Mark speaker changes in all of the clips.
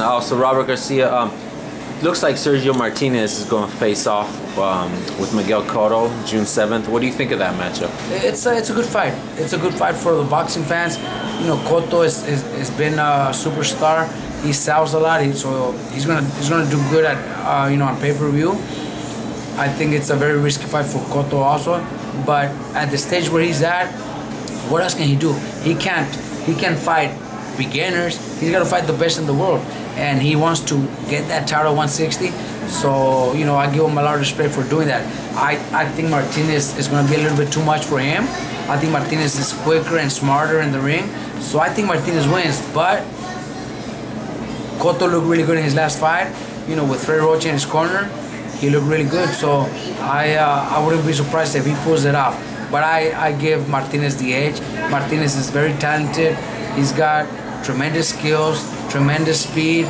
Speaker 1: And also Robert Garcia. Looks like Sergio Martinez is going to face off with Miguel Cotto June 7th. What do you think of that matchup?
Speaker 2: It's a good fight. It's a good fight for the boxing fans. You know, Cotto has been a superstar. He sells a lot, so he's gonna do good at on pay-per-view. I think it's a very risky fight for Cotto also. But at the stage where he's at, what else can he do? He can't fight beginners. He's got to fight the best in the world, and he wants to get that title 160. So I give him a lot of respect for doing that. I think Martinez is going to be a little bit too much for him. I think Martinez is quicker and smarter in the ring, so I think Martinez wins. But Cotto looked really good in his last fight. With Freddie Rocha in his corner, he looked really good. So I wouldn't be surprised if he pulls it off. But I give Martinez the edge. Martinez is very talented. He's got tremendous skills, tremendous speed,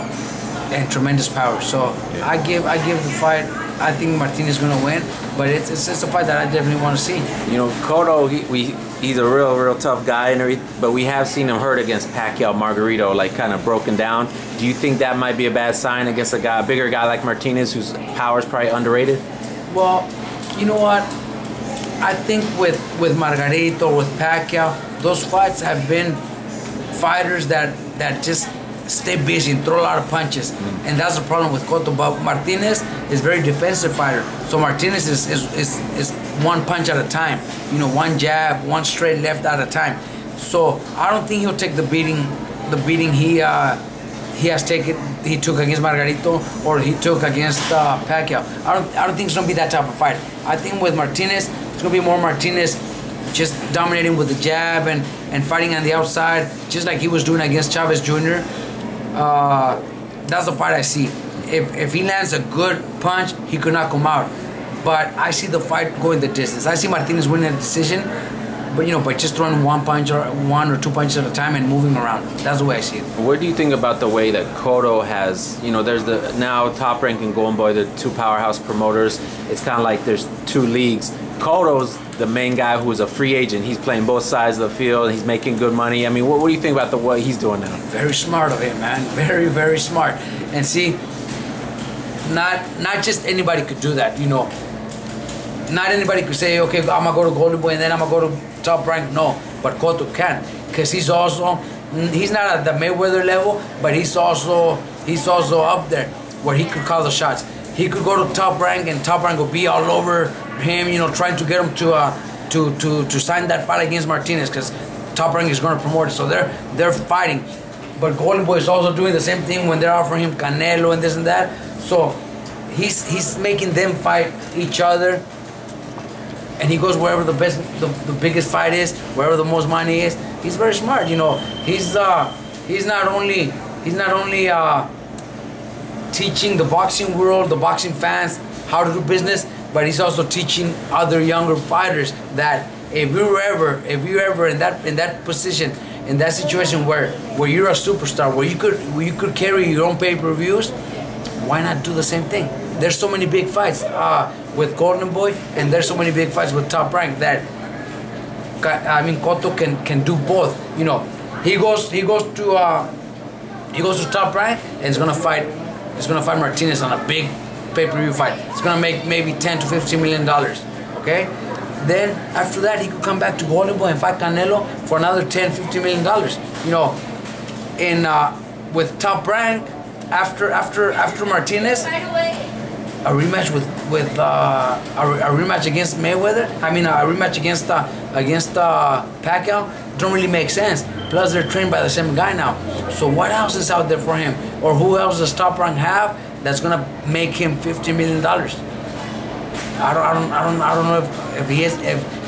Speaker 2: and tremendous power. So yeah. I give the fight. I think Martinez is going to win, but it's a fight that I definitely want to see.
Speaker 1: Cotto, he's a real tough guy, but we have seen him hurt against Pacquiao Margarito, like kind of broken down. Do you think that might be a bad sign against a bigger guy like Martinez, whose power is probably underrated?
Speaker 2: Well, you know what? I think with Margarito, with Pacquiao, those fights have been fighters that just stay busy and throw a lot of punches, and that's the problem with Cotto. But Martinez is a very defensive fighter, so Martinez is one punch at a time, one jab, one straight left at a time. So I don't think he'll take the beating he took against Margarito or he took against Pacquiao. I don't think it's gonna be that type of fight. I think with Martinez, it's gonna be more Martinez just dominating with the jab and fighting on the outside, just like he was doing against Chavez Jr. That's the fight I see. If he lands a good punch, he could knock him out. But I see the fight going the distance. I see Martinez winning a decision, but by just throwing one or two punches at a time and moving around. That's the way I see it.
Speaker 1: What do you think about the way that Cotto has, there's the now Top Rank and Golden Boy, the two powerhouse promoters. It's kind of like there's two leagues. Cotto's the main guy who's a free agent. He's playing both sides of the field. He's making good money. I mean, what do you think about what he's doing now?
Speaker 2: Very smart of him, man. Very, very smart. And see, not just anybody could do that. Not anybody could say, okay, I'm gonna go to Golden Boy and then I'm gonna go to Top Rank. No, but Cotto can, because he's not at the Mayweather level, but he's also up there where he could call the shots. He could go to Top Rank and Top Rank will be all over him, trying to get him to sign that fight against Martinez, because Top Rank is going to promote it. So they're fighting. But Golden Boy is also doing the same thing when they're offering him Canelo and this and that. So he's making them fight each other, and he goes wherever the biggest fight is, wherever the most money is. He's very smart. He's not only teaching the boxing world, the boxing fans, how to do business, but he's also teaching other younger fighters that if you're ever in that position, in that situation where you're a superstar, where you could carry your own pay-per-views, why not do the same thing? There's so many big fights with Golden Boy, and there's so many big fights with Top Rank that Cotto can do both. He goes to Top Rank and he's gonna fight Martinez on a big pay-per-view fight. It's gonna make maybe $10 to $15 million. Okay, then after that he could come back to Golden Boy and fight Canelo for another $10, $15 million. With Top Rank, after Martinez, a rematch a rematch against Mayweather. A rematch against Pacquiao don't really make sense. Plus, they're trained by the same guy now. So what else is out there for him, or who else does Top Rank have that's gonna make him $50 million? I don't know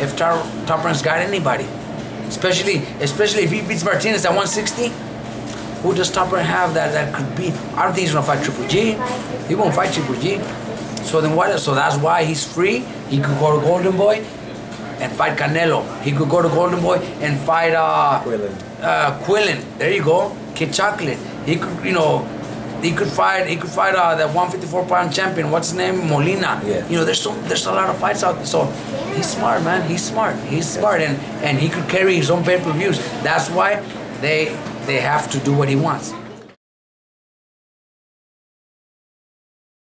Speaker 2: if Top Rank's got anybody. Especially if he beats Martinez at 160. Who does Top Rank have that could beat? I don't think he's gonna fight Triple G. He won't fight Triple G. So then what? So that's why he's free. He could go to Golden Boy and fight Canelo. He could go to Golden Boy and fight Quillen. There you go. Kid Chocolate. He could fight that 154-pound champion. What's his name? Molina.
Speaker 1: Yeah.
Speaker 2: There's a lot of fights out there. So he's smart, man. He's smart, and he could carry his own pay-per-views. That's why they have to do what he wants.